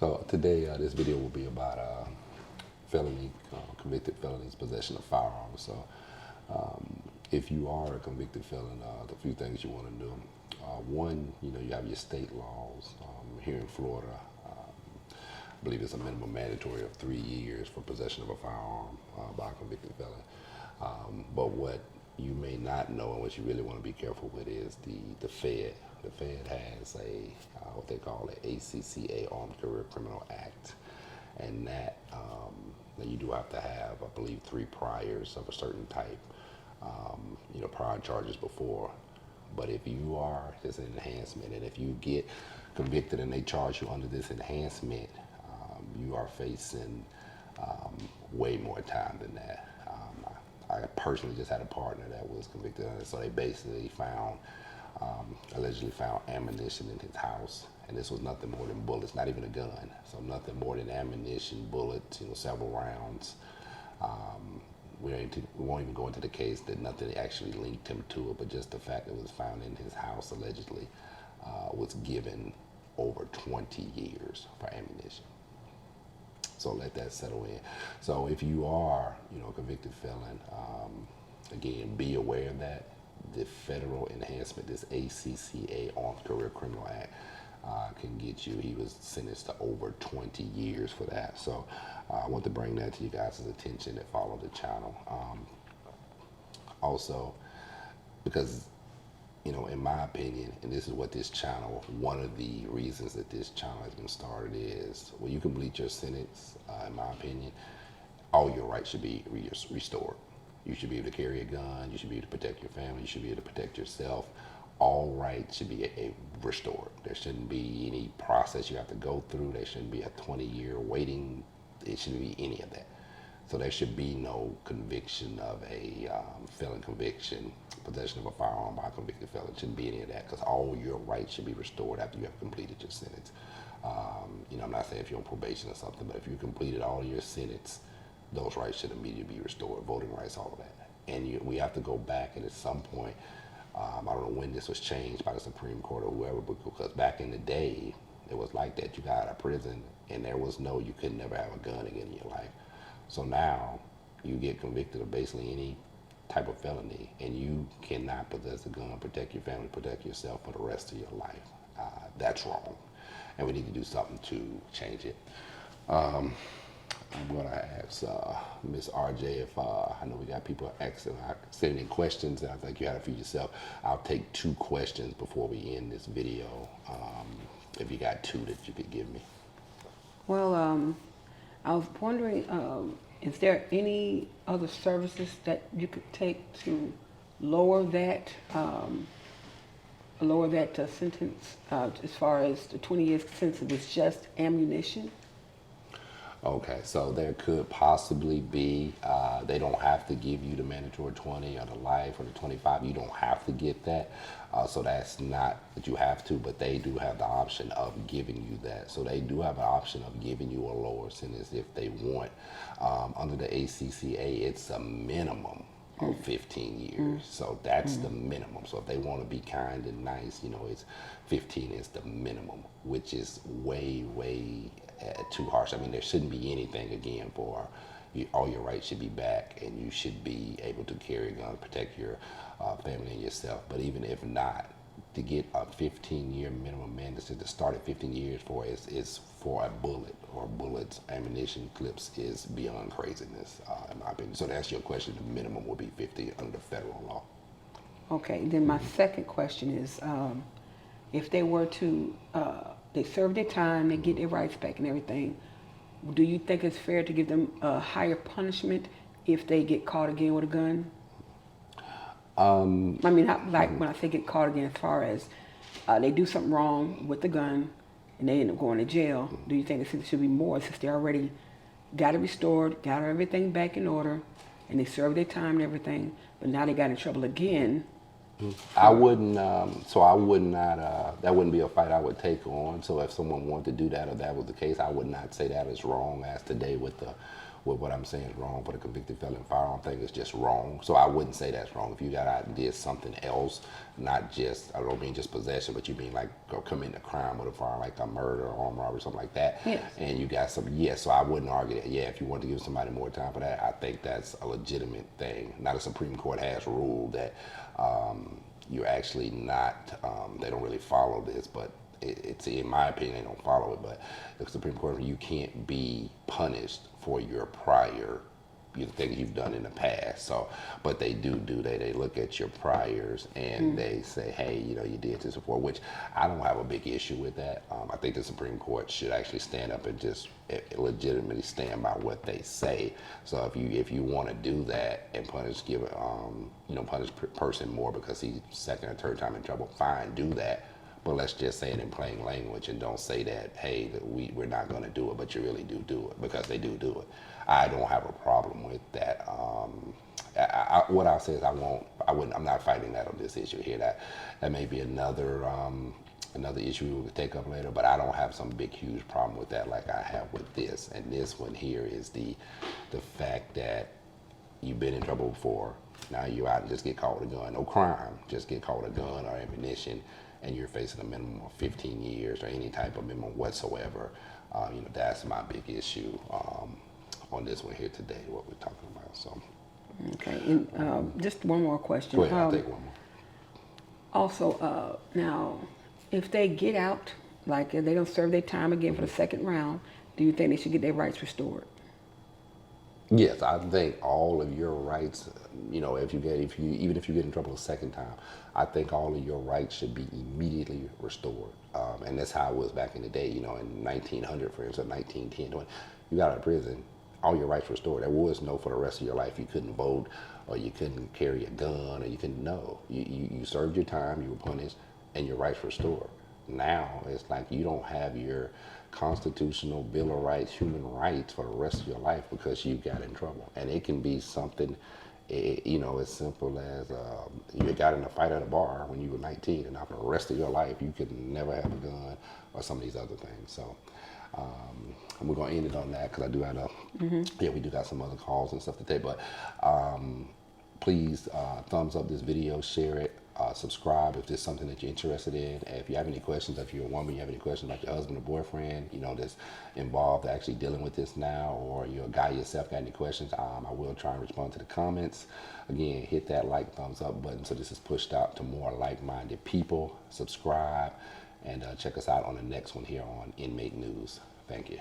So today, this video will be about felony, convicted felonies, possession of firearms. So if you are a convicted felon, the few things you want to do. One, you have your state laws. Here in Florida, I believe it's a minimum mandatory of 3 years for possession of a firearm by a convicted felon. But what you may not know and what you really want to be careful with is the Fed. The Fed has what they call the ACCA, Armed Career Criminal Act, and that you do have to have, I believe, 3 priors of a certain type, prior charges before. But if you are, it's an enhancement, and if you get convicted and they charge you under this enhancement, you are facing way more time than that. I personally just had a partner that was convicted of it, so they basically allegedly found ammunition in his house, and this was nothing more than bullets, not even a gun. So nothing more than ammunition, bullets, several rounds. We won't even go into the case that nothing actually linked him to it, but just the fact that it was found in his house allegedly was given over 20 years for ammunition. So let that settle in. So if you are, a convicted felon, again, be aware of that. The federal enhancement, this ACCA, Armed Career Criminal Act, can get you. He was sentenced to over 20 years for that. So I want to bring that to you guys' attention that follow the channel. Also, because, in my opinion, and this is what this channel, one of the reasons that this channel has been started is, when you complete your sentence, in my opinion, all your rights should be restored. You should be able to carry a gun. You should be able to protect your family. You should be able to protect yourself. All rights should be restored. There shouldn't be any process you have to go through. There shouldn't be a 20-year waiting. It shouldn't be any of that. So there should be no conviction of a felon conviction, possession of a firearm by a convicted felon. It shouldn't be any of that, because all your rights should be restored after you have completed your sentence. I'm not saying if you're on probation or something, but if you completed all your sentence, those rights should immediately be restored, voting rights, all of that. And we have to go back, and at some point, I don't know when this was changed by the Supreme Court or whoever, because back in the day, it was like that. You got out of prison, and you could never have a gun again in your life. So now, you get convicted of basically any type of felony, and you cannot possess a gun, protect your family, protect yourself for the rest of your life. That's wrong, and we need to do something to change it. I'm going to ask Miss RJ if I know we got people sending questions, and I think you had a few yourself. I'll take 2 questions before we end this video. If you got 2 that you could give me. Well, I was wondering, is there any other services that you could take to lower that sentence as far as the 20 years since it was just ammunition? Okay, so there could possibly be, they don't have to give you the mandatory 20 or the life or the 25. You don't have to get that. So that's not that you have to, but they do have the option of giving you that. So they do have an option of giving you a lower sentence if they want. Under the ACCA, it's a minimum of 15 years. So that's the minimum. So if they want to be kind and nice, it's 15 is the minimum, which is way, way too harsh. I mean, there shouldn't be anything, again, for all your rights should be back, and you should be able to carry a gun, protect your family and yourself. But even if not, to get a 15-year minimum mandate, to start at 15 years for is for a bullet or bullets, ammunition, clips, is beyond craziness, in my opinion. So to answer your question, the minimum will be 50 under federal law. Okay, then my second question is, if they were to, they serve their time, they get their rights back and everything, do you think it's fair to give them a higher punishment if they get caught again with a gun? I mean, when I say get caught again, as far as they do something wrong with the gun and they end up going to jail, do you think it should be more since they already got it restored, got everything back in order, and they served their time and everything, but now they got in trouble again? I wouldn't, I would not, that wouldn't be a fight I would take on. So if someone wanted to do that or that was the case, I would not say that is wrong as today with what I'm saying is wrong for the convicted felon firearm thing is just wrong. So I wouldn't say that's wrong. If you got out and did something else, not just, I don't mean just possession, but you mean like go commit a crime with a firearm, like a murder or armed robbery, something like that. Yes. And you got some, yes, so I wouldn't argue that. Yeah, if you want to give somebody more time for that, I think that's a legitimate thing. Now the Supreme Court has ruled that you're actually not, they don't really follow this, but it's in my opinion, they don't follow it, but the Supreme Court, you can't be punished for your prior, the things you've done in the past. So, but they they look at your priors and they say, hey, you know, you did this before, which I don't have a big issue with that. I think the Supreme Court should actually stand up and just legitimately stand by what they say. So if you want to do that and punish, punish person more because he's second or third time in trouble, fine, do that. But let's just say it in plain language and don't say that, hey, that we're not going to do it, but you really do it, because they do it. I don't have a problem with that. What I'll say is I'm not fighting that on this issue here. That may be another issue we will take up later, but I don't have some big, huge problem with that like I have with this. And this one here is the fact that you've been in trouble before. Now you're out and just get caught with a gun. No crime, just get caught with a gun or ammunition, and you're facing a minimum of 15 years or any type of minimum whatsoever. That's my big issue on this one here today, what we're talking about. So. Okay, and just one more question. Go ahead, I'll take one more. Also, now, if they get out, like if they don't serve their time again for the second round, do you think they should get their rights restored? Yes, I think all of your rights, even if you get in trouble a second time, I think all of your rights should be immediately restored. And that's how it was back in the day, in 1900, for instance, 1910, when you got out of prison, all your rights restored. There was no for the rest of your life. You couldn't vote, or you couldn't carry a gun, or you couldn't know. You served your time, you were punished, and your rights restored. Now it's like you don't have your constitutional Bill of Rights, human rights for the rest of your life because you got in trouble. And it can be something, as simple as you got in a fight at a bar when you were 19, and now for the rest of your life you could never have a gun, or some of these other things. So we're going to end it on that because I do have we do got some other calls and stuff today. But please thumbs up this video, share it. Subscribe if there's something that you're interested in. And if you have any questions, if you're a woman, you have any questions about your husband or boyfriend, that's involved actually dealing with this now, or you're a guy yourself, got any questions, I will try and respond to the comments. Again, hit that thumbs up button so this is pushed out to more like-minded people. Subscribe, and check us out on the next one here on Inmate News. Thank you.